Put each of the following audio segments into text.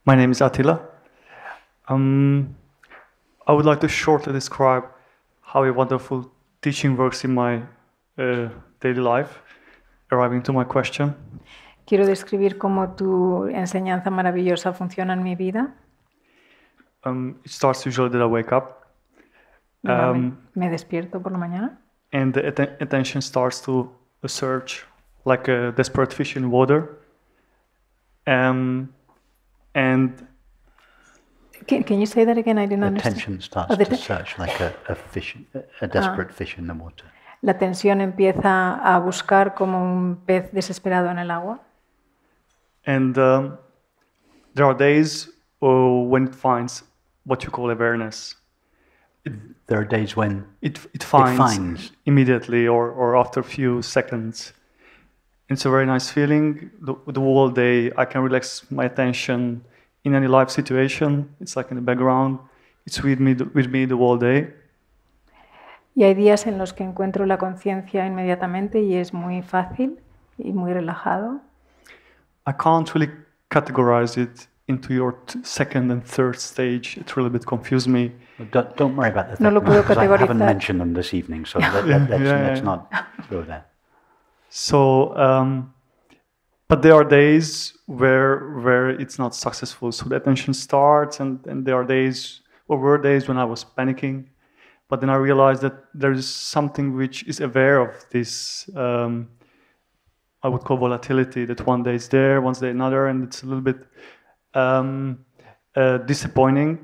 My name is Attila. I would like to shortly describe how a wonderful teaching works in my daily life, arriving to my question. Quiero describir cómo tu enseñanza maravillosa funciona en mi vida. It starts usually that I wake up. Me despierto por la mañana. And the attention starts to search like a desperate fish in water. And Can you say that again? I didn't understand. Attention starts to search like a fish, a desperate fish in the water. La atención empieza a buscar como un pez desesperado en el agua. And there are days when it finds what you call awareness. There are days when it finds immediately or after a few seconds. It's a very nice feeling. The whole day I can relax my attention in any life situation. It's like in the background. It's with me the whole day. Y hay días en los que encuentro la conciencia inmediatamente y es muy fácil y muy relajado. I can't really categorize it into your second and third stage. It really bit confused me. Don't worry about the No lo puedo because I haven't categorizar. mentioned them this evening, so let's not go there. So, but there are days where it's not successful. So the attention starts, and there are days, or were days when I was panicking. But then I realized that there is something which is aware of this, I would call volatility, that one day it's there, one day another, and it's a little bit disappointing.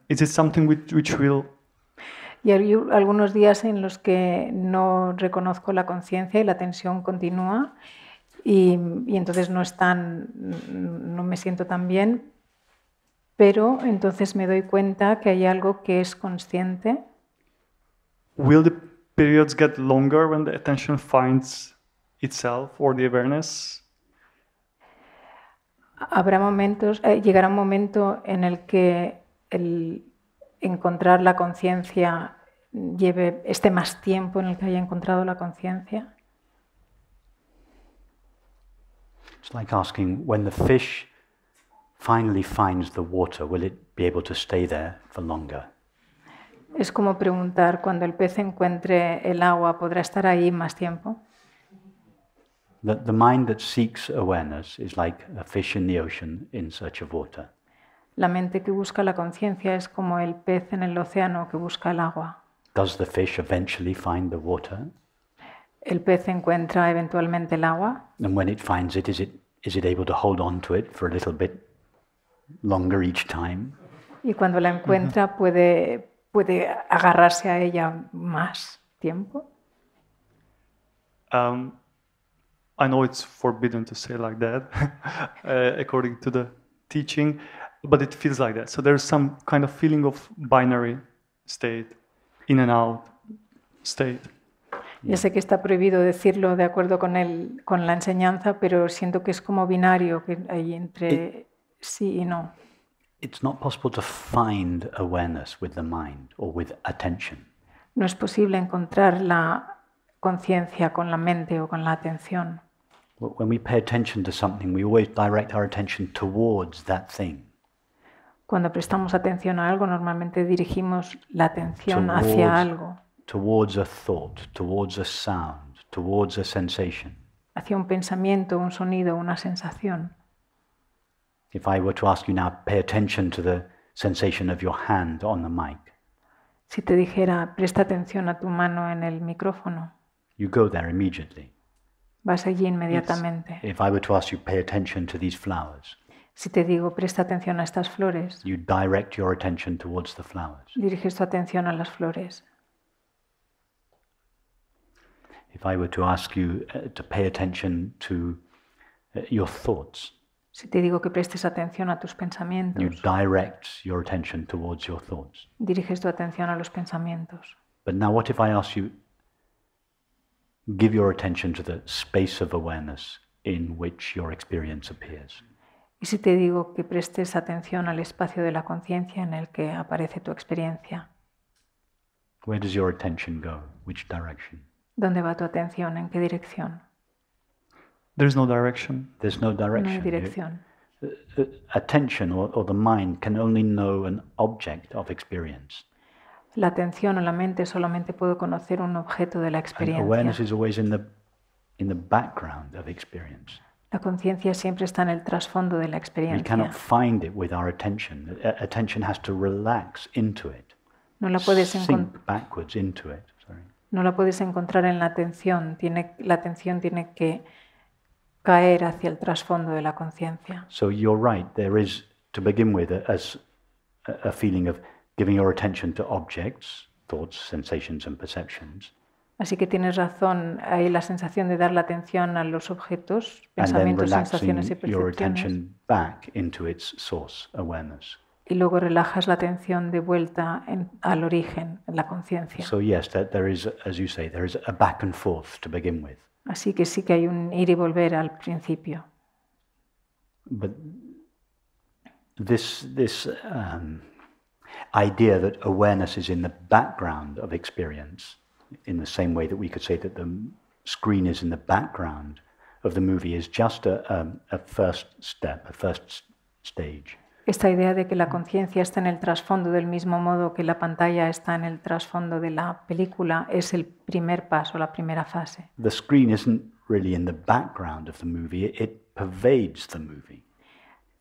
Is it something which will... Y hay algunos días en los que no reconozco la conciencia y la tensión continúa y entonces no me siento tan bien, pero entonces me doy cuenta que hay algo que es consciente. Will the periods get longer when the attention finds itself or the awareness? Llegará un momento en el que el encontrar la conciencia esté más tiempo en el que haya encontrado la conciencia. It's like asking, when the fish finally finds the water, will it be able to stay there for longer? Es como preguntar, cuando el pez encuentre el agua, ¿podrá estar ahí más tiempo? The mind that seeks awareness is like a fish in the ocean in search of water. La mente que busca la conciencia es como el pez en el océano que busca el agua. Does the fish eventually find the water? El pez encuentra eventualmente el agua. And when it finds it, is it able to hold on to it for a little bit longer each time? Y cuando la encuentra puede agarrarse a ella más tiempo. I know it's forbidden to say like that, according to the teaching, but it feels like that. So there's some kind of feeling of binary state, in and out state. Ya sé que está prohibido decirlo de acuerdo con la enseñanza, pero siento que es como binario, que hay entre sí y no. It's not possible to find awareness with the mind or with attention. No es posible encontrar la conciencia con la mente o con la atención. When we pay attention to something, we always direct our attention towards that thing. Cuando prestamos atención a algo, normalmente dirigimos la atención hacia algo. Towards a thought, towards a sound, towards a sensation. Hacia un pensamiento, un sonido, una sensación. If I were to ask you now, pay attention to the sensation of your hand on the mic. Si te dijera, presta atención a tu mano en el micrófono. You go there immediately. Vas allí inmediatamente. If I were to ask you, pay attention to these flowers. Si te digo, presta atención a estas flores. You direct your attention towards the flowers. Diriges tu atención a las flores. If I were to ask you to pay attention to your thoughts. Si te digo que prestes atención a tus You pensamientos. direct your attention towards your thoughts. Diriges tu atención a los pensamientos. But now what if I ask you, give your attention to the space of awareness in which your experience appears? Y si te digo que prestes atención al espacio de la conciencia en el que aparece tu experiencia. Where does your attention go? Which direction? ¿Dónde va tu atención? ¿En qué dirección? There's no direction. There's no No hay direction. dirección. Attention or the mind can only know an object of experience. La atención o la mente solamente puede conocer un objeto de la And awareness experiencia. is always in the background of experience. La conciencia siempre está en el trasfondo de la We cannot experiencia. find it with our attention. Attention has to relax into it, No la puedes, sink backwards into it. Sorry. no la puedes encontrar en la atención. La atención tiene que caer hacia el trasfondo de la conciencia. So you're right. There is, to begin with, a feeling of giving your attention to objects, thoughts, sensations, and perceptions. Así que tienes razón, hay la sensación de dar la atención a los objetos, And then pensamientos, sensaciones y relaxing your percepciones. attention back into its source, awareness. Y luego relajas la atención de vuelta al origen, en la conciencia. So yes, there is, as you say, there is a back and forth to begin with. Así que sí que hay un ir y volver al principio. But this idea that awareness is in the background of experience, in the same way that we could say that the screen is in the background of the movie, is just a first step, a first stage. Esta idea de que la conciencia está en el trasfondo del mismo modo que la pantalla está en el trasfondo de la película es el primer paso, la primera fase. The screen isn't really in the background of the movie, it pervades the movie.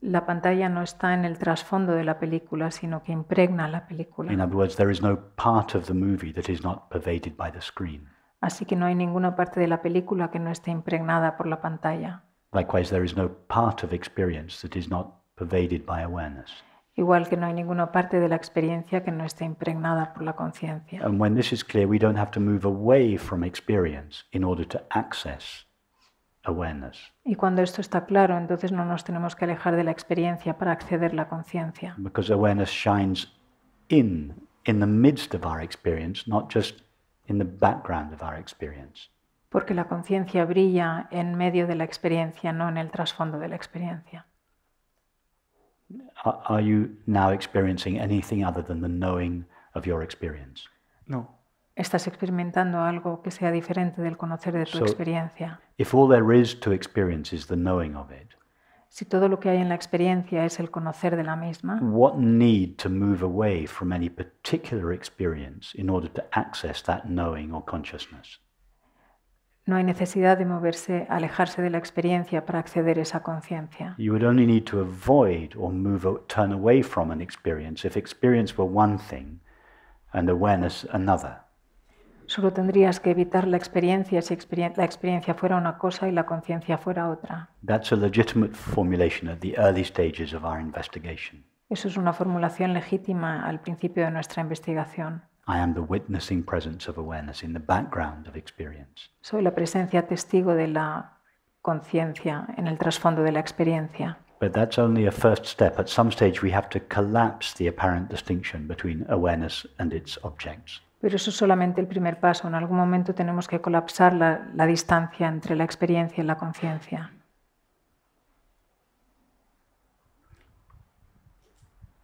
La pantalla no está en el trasfondo de la película, sino que impregna la película. In other words, there is no part of the movie that is not pervaded by the screen. Así que no hay ninguna parte de la película que no esté impregnada por la pantalla. Likewise, there is no part of experience that is not pervaded by awareness. Igual que no hay ninguna parte de la experiencia que no esté impregnada por la conciencia. And when this is clear, we don't have to move away from experience in order to access awareness. Y cuando esto está claro, entonces no nos tenemos que alejar de la experiencia para acceder a la conciencia. Because awareness shines in the midst of our experience, not just in the background of our experience. Porque la conciencia brilla en medio de la experiencia, no en el trasfondo de la experiencia. Are you now experiencing anything other than the knowing of your experience? No. ¿Estás experimentando algo que sea diferente del conocer de tu So- experiencia? If all there is to experience is the knowing of it, Si todo lo que hay en la experiencia es el conocer de la misma, what need to move away from any particular experience in order to access that knowing or consciousness? no hay necesidad de moverse, alejarse de la experiencia para acceder a esa conciencia. You would only need to avoid or turn away from an experience if experience were one thing and awareness another. Solo tendrías que evitar la experiencia si la experiencia fuera una cosa y la conciencia fuera otra. That's a legitimate formulation at the early stages of our investigation. Eso es una formulación legítima al principio de nuestra investigación. I am the witnessing presence of awareness in the background of experience. Soy la presencia testigo de la conciencia en el trasfondo de la experiencia. But that's only a first step. At some stage we have to collapse the apparent distinction between awareness and its objects. Pero eso es solamente el primer paso. En algún momento tenemos que colapsar la distancia entre la experiencia y la conciencia.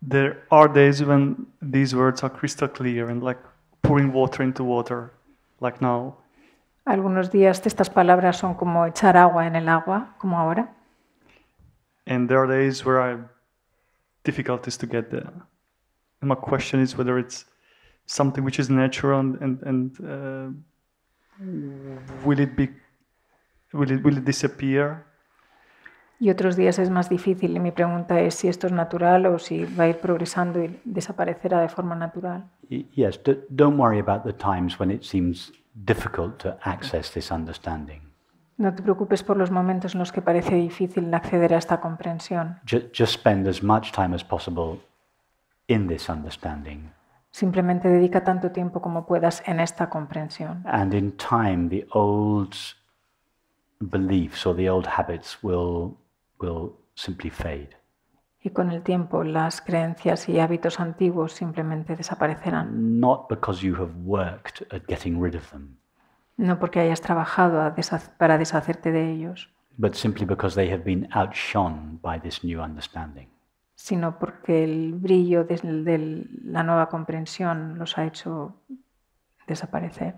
There are days when these words are crystal clear and like pouring water into water, like now. Algunos días estas palabras son como echar agua en el agua, como ahora. And there are days where I have difficulties to get there. And my question is whether it's something which is natural and will it disappear? Y otros días es más difícil y mi pregunta es si esto es natural o si va a ir progresando y desaparecerá de forma natural. Yes, don't worry about the times when it seems difficult to access this understanding. No te preocupes por los momentos en los que parece difícil acceder a esta comprensión. Just spend as much time as possible in this understanding. Simplemente dedica tanto tiempo como puedas en esta comprensión. And in time, the old beliefs or the old habits will simply fade. Y con el tiempo las creencias y hábitos antiguos simplemente desaparecerán. Not because you have worked at getting rid of them, No porque hayas trabajado para deshacerte de ellos, but simply because they have been outshone by this new understanding. sino porque el brillo de la nueva comprensión los ha hecho desaparecer.